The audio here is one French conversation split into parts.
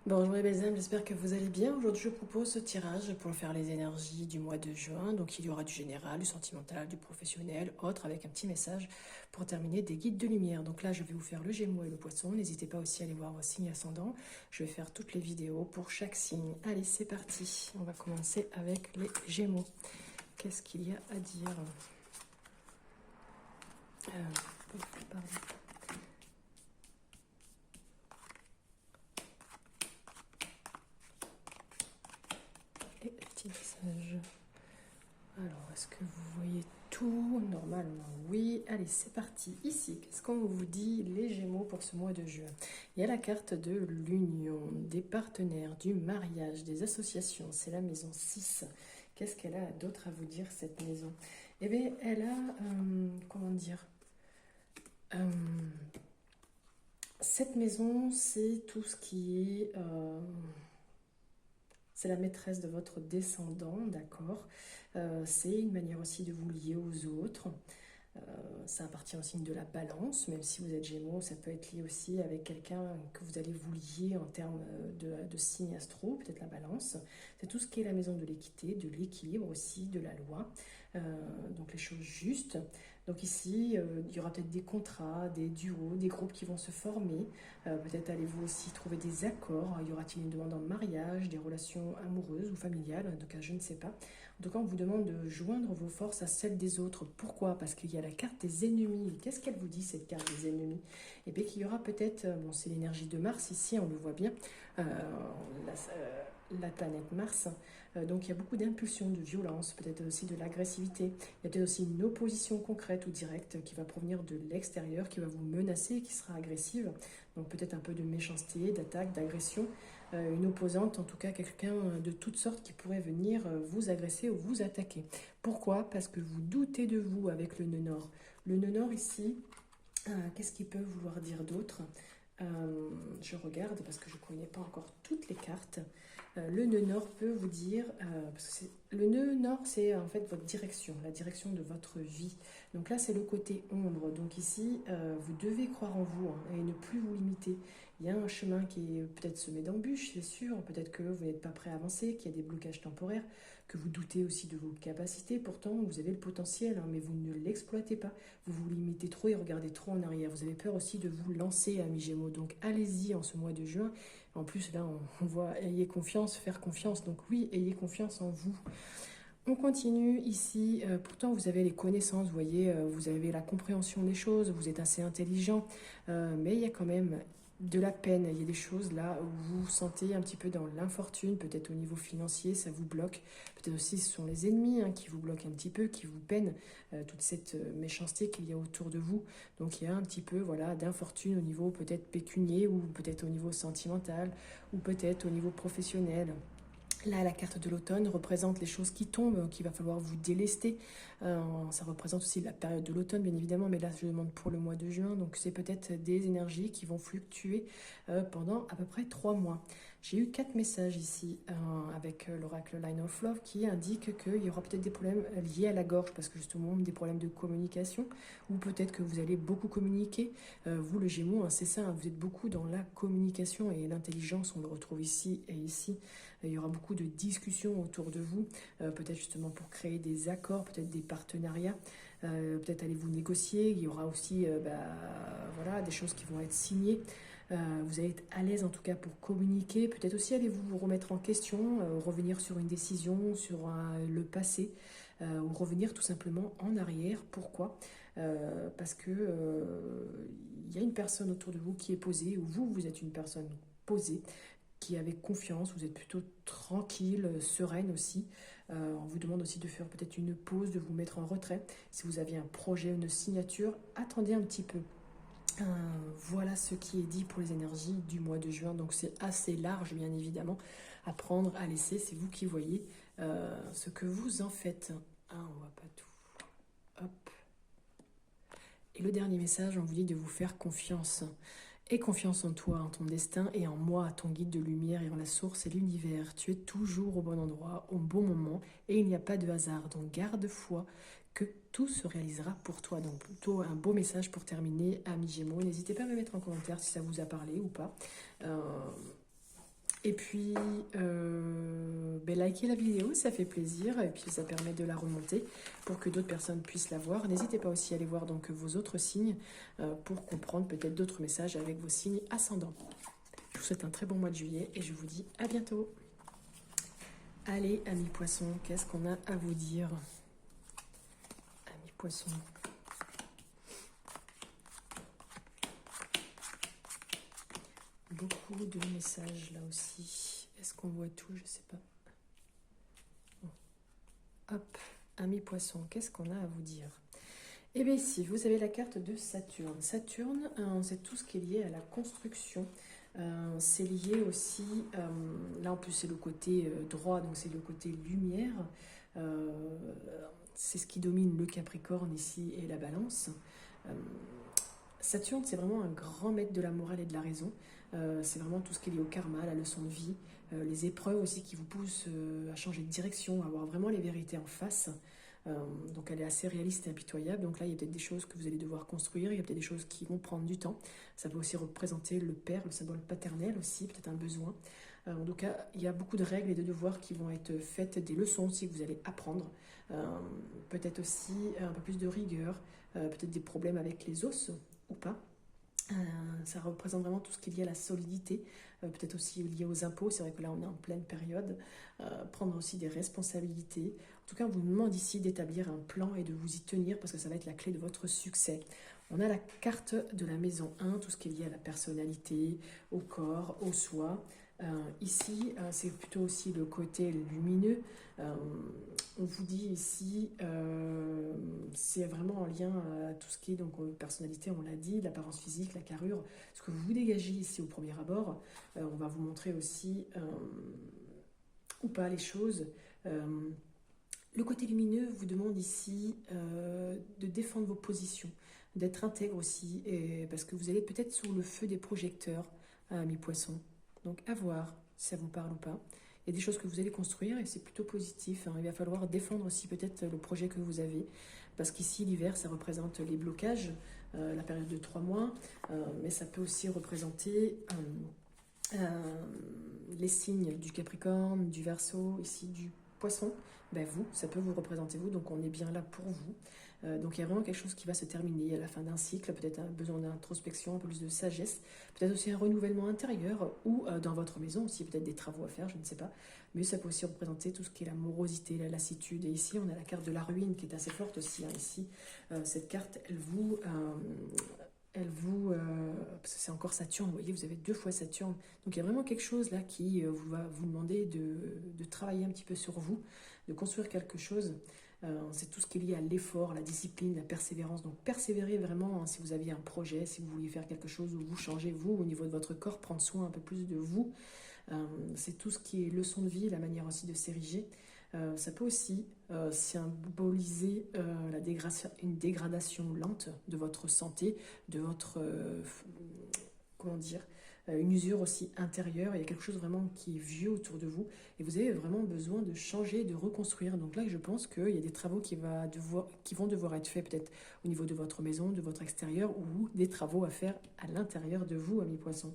Bonjour les belles âmes, j'espère que vous allez bien. Aujourd'hui, je propose ce tirage pour faire les énergies du mois de juin. Donc, il y aura du général, du sentimental, du professionnel, autre, avec un petit message pour terminer des guides de lumière. Donc là, je vais vous faire le Gémeaux et le Poisson. N'hésitez pas aussi à aller voir vos signes ascendants. Je vais faire toutes les vidéos pour chaque signe. Allez, c'est parti. On va commencer avec les Gémeaux. Qu'est-ce qu'il y a à dire? Pardon. Et petit message. Alors, est-ce que vous voyez tout? Normalement, oui. Allez, c'est parti. Ici, qu'est-ce qu'on vous dit, les Gémeaux, pour ce mois de juin? Il y a la carte de l'union, des partenaires, du mariage, des associations. C'est la maison 6. Qu'est-ce qu'elle a d'autre à vous dire, cette maison? Eh bien, elle a, comment dire, euh, cette maison, c'est tout ce qui est... c'est la maîtresse de votre descendant, d'accord. C'est une manière aussi de vous lier aux autres. Ça appartient au signe de la balance, même si vous êtes Gémeaux, ça peut être lié aussi avec quelqu'un que vous allez vous lier en termes de signe astro, peut-être la balance. C'est tout ce qui est la maison de l'équité, de l'équilibre aussi, de la loi, donc les choses justes. Donc ici, il y aura peut-être des contrats, des duos, des groupes qui vont se former. Peut-être allez-vous aussi trouver des accords. Y aura-t-il une demande en mariage, des relations amoureuses ou familiales? En tout cas, je ne sais pas. En tout cas, on vous demande de joindre vos forces à celles des autres. Pourquoi? Parce qu'il y a la carte des ennemis. Qu'est-ce qu'elle vous dit, cette carte des ennemis? Eh bien, qu'il y aura peut-être, bon, c'est l'énergie de Mars ici, on le voit bien, la planète Mars. Donc, il y a beaucoup d'impulsions, de violence, peut-être aussi de l'agressivité. Il y a peut-être aussi une opposition concrète ou directe qui va provenir de l'extérieur, qui va vous menacer, qui sera agressive. Donc, peut-être un peu de méchanceté, d'attaque, d'agression. Une opposante, en tout cas quelqu'un de toutes sortes qui pourrait venir vous agresser ou vous attaquer. Pourquoi? Parce que vous doutez de vous avec le nœud nord. Le nœud nord ici, qu'est-ce qu'il peut vouloir dire d'autre? Je regarde parce que je ne connais pas encore toutes les cartes. Le nœud nord peut vous dire, parce que le nœud nord, c'est en fait votre direction, la direction de votre vie. Donc là, c'est le côté ombre. Donc ici, vous devez croire en vous, hein, et ne plus vous limiter. Il y a un chemin qui est peut-être semé d'embûches, c'est sûr. Peut-être que vous n'êtes pas prêt à avancer, qu'il y a des blocages temporaires, que vous doutez aussi de vos capacités. Pourtant, vous avez le potentiel, hein, mais vous ne l'exploitez pas. Vous vous limitez trop et regardez trop en arrière. Vous avez peur aussi de vous lancer, amis Gémeaux. Donc allez-y en ce mois de juin. En plus, là, on voit ayez confiance, faire confiance. Donc oui, ayez confiance en vous. On continue ici. Pourtant, vous avez les connaissances, vous voyez, vous avez la compréhension des choses, vous êtes assez intelligent, mais il y a quand même de la peine. Il y a des choses là où vous vous sentez un petit peu dans l'infortune, peut-être au niveau financier, ça vous bloque. Peut-être aussi ce sont les ennemis, hein, qui vous bloquent un petit peu, qui vous peinent, toute cette méchanceté qu'il y a autour de vous. Donc il y a un petit peu, voilà, d'infortune au niveau peut-être pécunier, ou peut-être au niveau sentimental, ou peut-être au niveau professionnel. Là, la carte de l'automne représente les choses qui tombent, qu'il va falloir vous délester. Ça représente aussi la période de l'automne, bien évidemment, mais là, je demande pour le mois de juin. Donc, c'est peut-être des énergies qui vont fluctuer pendant à peu près 3 mois. J'ai eu 4 messages ici avec l'oracle Line of Love qui indique qu'il y aura peut-être des problèmes liés à la gorge, parce que justement, des problèmes de communication, ou peut-être que vous allez beaucoup communiquer. Vous, le Gémeaux, hein, c'est ça, hein, vous êtes beaucoup dans la communication et l'intelligence, on le retrouve ici et ici. Il y aura beaucoup de discussions autour de vous, peut-être justement pour créer des accords, peut-être des partenariats, peut-être allez-vous négocier. Il y aura aussi voilà, des choses qui vont être signées. Vous allez être à l'aise en tout cas pour communiquer. Peut-être aussi allez-vous vous remettre en question, revenir sur une décision, sur le passé, ou revenir tout simplement en arrière. Pourquoi? Parce que il y a une personne autour de vous qui est posée, ou vous êtes une personne posée, qui avec confiance, vous êtes plutôt tranquille, sereine aussi. On vous demande aussi de faire peut-être une pause, de vous mettre en retrait. Si vous aviez un projet, une signature, attendez un petit peu. Euh, voilà ce qui est dit pour les énergies du mois de juin. Donc c'est assez large, bien évidemment, à prendre, à laisser. C'est vous qui voyez ce que vous en faites. Ah, on voit pas tout. Hop. Et le dernier message, on vous dit de vous faire confiance. Aie confiance en toi, en ton destin, et en moi, ton guide de lumière, et en la source et l'univers. Tu es toujours au bon endroit, au bon moment, et il n'y a pas de hasard. Donc garde foi que tout se réalisera pour toi. Donc plutôt un beau message pour terminer, amis Gémeaux. N'hésitez pas à me mettre en commentaire si ça vous a parlé ou pas. Euh, Et puis, likez la vidéo, ça fait plaisir. Et puis, ça permet de la remonter pour que d'autres personnes puissent la voir. N'hésitez pas aussi à aller voir donc vos autres signes pour comprendre peut-être d'autres messages avec vos signes ascendants. Je vous souhaite un très bon mois de juillet et je vous dis à bientôt. Allez, amis poissons, qu'est-ce qu'on a à vous dire? Amis poissons. Beaucoup de messages là aussi. Est-ce qu'on voit tout? Je sais pas. Bon. Hop, amis poissons, qu'est-ce qu'on a à vous dire? Eh bien ici, vous avez la carte de Saturne. Saturne, c'est tout ce qui est lié à la construction. C'est lié aussi, là en plus c'est le côté droit, donc c'est le côté lumière. C'est ce qui domine le Capricorne ici et la Balance. Saturne, c'est vraiment un grand maître de la morale et de la raison. C'est vraiment tout ce qui est lié au karma, la leçon de vie, les épreuves aussi qui vous poussent à changer de direction, à avoir vraiment les vérités en face. Donc elle est assez réaliste et impitoyable. Donc là, il y a peut-être des choses que vous allez devoir construire, il y a peut-être des choses qui vont prendre du temps. Ça peut aussi représenter le père, le symbole paternel aussi, peut-être un besoin. En tout cas, il y a beaucoup de règles et de devoirs qui vont être faites, des leçons aussi que vous allez apprendre. Peut-être aussi un peu plus de rigueur, peut-être des problèmes avec les os ou pas. Ça représente vraiment tout ce qui est lié à la solidité, peut-être aussi lié aux impôts. C'est vrai que là on est en pleine période. Prendre aussi des responsabilités. En tout cas, on vous demande ici d'établir un plan et de vous y tenir parce que ça va être la clé de votre succès. On a la carte de la maison 1, tout ce qui est lié à la personnalité, au corps, au soi. Ici, c'est plutôt aussi le côté lumineux. On vous dit ici, c'est vraiment en lien à tout ce qui est donc personnalité, on l'a dit, l'apparence physique, la carrure, ce que vous dégagez ici au premier abord. On va vous montrer aussi ou pas les choses. Le côté lumineux vous demande ici de défendre vos positions, d'être intègre aussi, parce que vous allez peut-être sous le feu des projecteurs, mes poissons. Donc à voir si ça vous parle ou pas. Il y a des choses que vous allez construire et c'est plutôt positif. Il va falloir défendre aussi peut-être le projet que vous avez. Parce qu'ici, l'hiver, ça représente les blocages, la période de 3 mois. Mais ça peut aussi représenter les signes du Capricorne, du Verseau, ici du Poisson. Vous, ça peut vous représenter vous. Donc on est bien là pour vous. Donc il y a vraiment quelque chose qui va se terminer à la fin d'un cycle, peut-être un besoin d'introspection, un peu plus de sagesse, peut-être aussi un renouvellement intérieur ou dans votre maison aussi peut-être des travaux à faire, je ne sais pas. Mais ça peut aussi représenter tout ce qui est la morosité, la lassitude. Et ici on a la carte de la ruine qui est assez forte aussi. Ici, cette carte, parce que c'est encore Saturne, vous voyez, vous avez 2 fois Saturne. Donc il y a vraiment quelque chose là qui va vous demander de travailler un petit peu sur vous, de construire quelque chose. C'est tout ce qui est lié à l'effort, la discipline, la persévérance. Donc persévérez vraiment si vous aviez un projet, si vous vouliez faire quelque chose ou vous changez vous au niveau de votre corps, prendre soin un peu plus de vous. C'est tout ce qui est leçon de vie, la manière aussi de s'ériger. Ça peut aussi symboliser une dégradation lente de votre santé, de votre, comment dire, une usure aussi intérieure. Il y a quelque chose vraiment qui est vieux autour de vous et vous avez vraiment besoin de changer, de reconstruire. Donc là, je pense qu'il y a des travaux qui vont devoir être faits peut-être au niveau de votre maison, de votre extérieur ou des travaux à faire à l'intérieur de vous, amis poissons.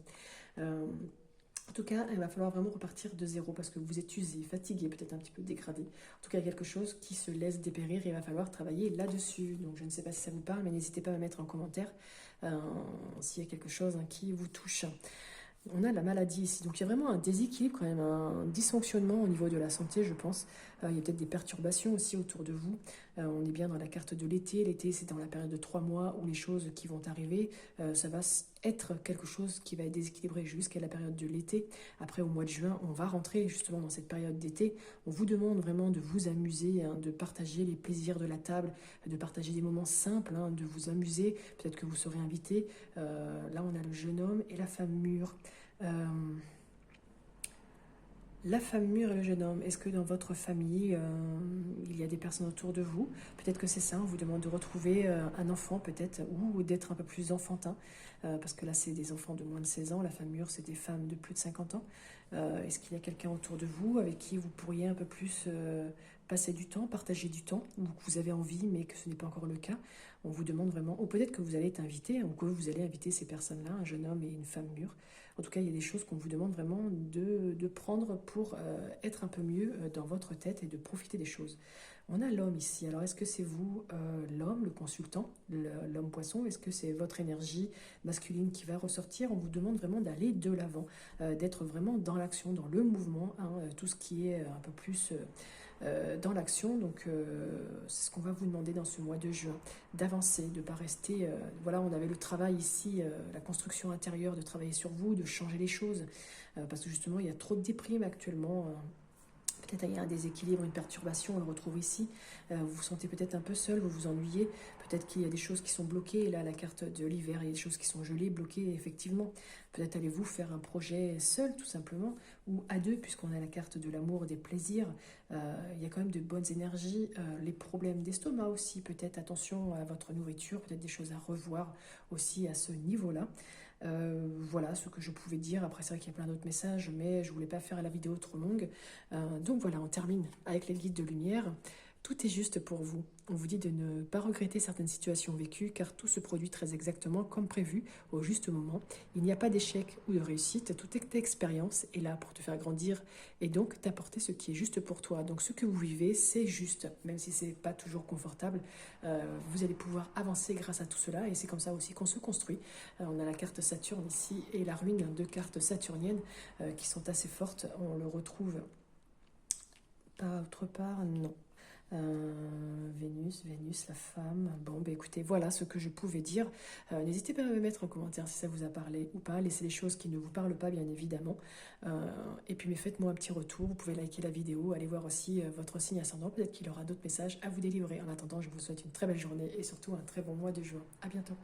En tout cas, il va falloir vraiment repartir de zéro parce que vous êtes usé, fatigué, peut-être un petit peu dégradé. En tout cas, il y a quelque chose qui se laisse dépérir et il va falloir travailler là-dessus. Donc, je ne sais pas si ça vous parle, mais n'hésitez pas à mettre en commentaire s'il y a quelque chose qui vous touche. On a la maladie ici, donc il y a vraiment un déséquilibre quand même, un dysfonctionnement au niveau de la santé, je pense. Il y a peut-être des perturbations aussi autour de vous. On est bien dans la carte de l'été. L'été, c'est dans la période de 3 mois où les choses qui vont arriver, ça va être quelque chose qui va être déséquilibré jusqu'à la période de l'été. Après, au mois de juin, on va rentrer justement dans cette période d'été. On vous demande vraiment de vous amuser, de partager les plaisirs de la table, de partager des moments simples, de vous amuser. Peut-être que vous serez invité. Là, on a le jeune homme et la femme mûre. La femme mûre et le jeune homme, est-ce que dans votre famille, il y a des personnes autour de vous? Peut-être que c'est ça, on vous demande de retrouver un enfant peut-être, ou d'être un peu plus enfantin, parce que là c'est des enfants de moins de 16 ans, la femme mûre c'est des femmes de plus de 50 ans. Est-ce qu'il y a quelqu'un autour de vous avec qui vous pourriez un peu plus passer du temps, partager du temps, ou que vous avez envie mais que ce n'est pas encore le cas? On vous demande vraiment, ou peut-être que vous allez être invité, ou que vous allez inviter ces personnes-là, un jeune homme et une femme mûre. En tout cas, il y a des choses qu'on vous demande vraiment de prendre pour être un peu mieux dans votre tête et de profiter des choses. On a l'homme ici. Alors, est-ce que c'est vous, l'homme, le consultant, l'homme poisson? Est-ce que c'est votre énergie masculine qui va ressortir? On vous demande vraiment d'aller de l'avant, d'être vraiment dans l'action, dans le mouvement, hein, tout ce qui est un peu plus dans l'action. Donc, c'est ce qu'on va vous demander dans ce mois de juin, d'avancer, de ne pas rester... voilà, on avait le travail ici, la construction intérieure, de travailler sur vous, de changer les choses, parce que justement, il y a trop de déprime actuellement. Peut-être il y a un déséquilibre, une perturbation, on le retrouve ici. Vous vous sentez peut-être un peu seul, vous vous ennuyez. Peut-être qu'il y a des choses qui sont bloquées. Et là, la carte de l'hiver, il y a des choses qui sont gelées, bloquées, effectivement. Peut-être allez-vous faire un projet seul, tout simplement, ou à deux, puisqu'on a la carte de l'amour, des plaisirs. Il y a quand même de bonnes énergies. Les problèmes d'estomac aussi, peut-être attention à votre nourriture, peut-être des choses à revoir aussi à ce niveau-là. Voilà ce que je pouvais dire. Après, c'est vrai qu'il y a plein d'autres messages, mais je voulais pas faire la vidéo trop longue. Donc voilà, on termine avec les guides de lumière. Tout est juste pour vous. On vous dit de ne pas regretter certaines situations vécues, car tout se produit très exactement comme prévu, au juste moment. Il n'y a pas d'échec ou de réussite, toute expérience est là pour te faire grandir et donc t'apporter ce qui est juste pour toi. Donc ce que vous vivez, c'est juste, même si c'est pas toujours confortable. Vous allez pouvoir avancer grâce à tout cela, et c'est comme ça aussi qu'on se construit. On a la carte Saturne ici et la ruine, deux cartes saturniennes qui sont assez fortes. On le retrouve pas autre part, non. Vénus, la femme. Bon, bah écoutez, voilà ce que je pouvais dire. N'hésitez pas à me mettre en commentaire si ça vous a parlé ou pas. Laissez les choses qui ne vous parlent pas, bien évidemment. Et puis, mais faites-moi un petit retour. Vous pouvez liker la vidéo, aller voir aussi votre signe ascendant. Peut-être qu'il aura d'autres messages à vous délivrer. En attendant, je vous souhaite une très belle journée et surtout un très bon mois de juin. À bientôt.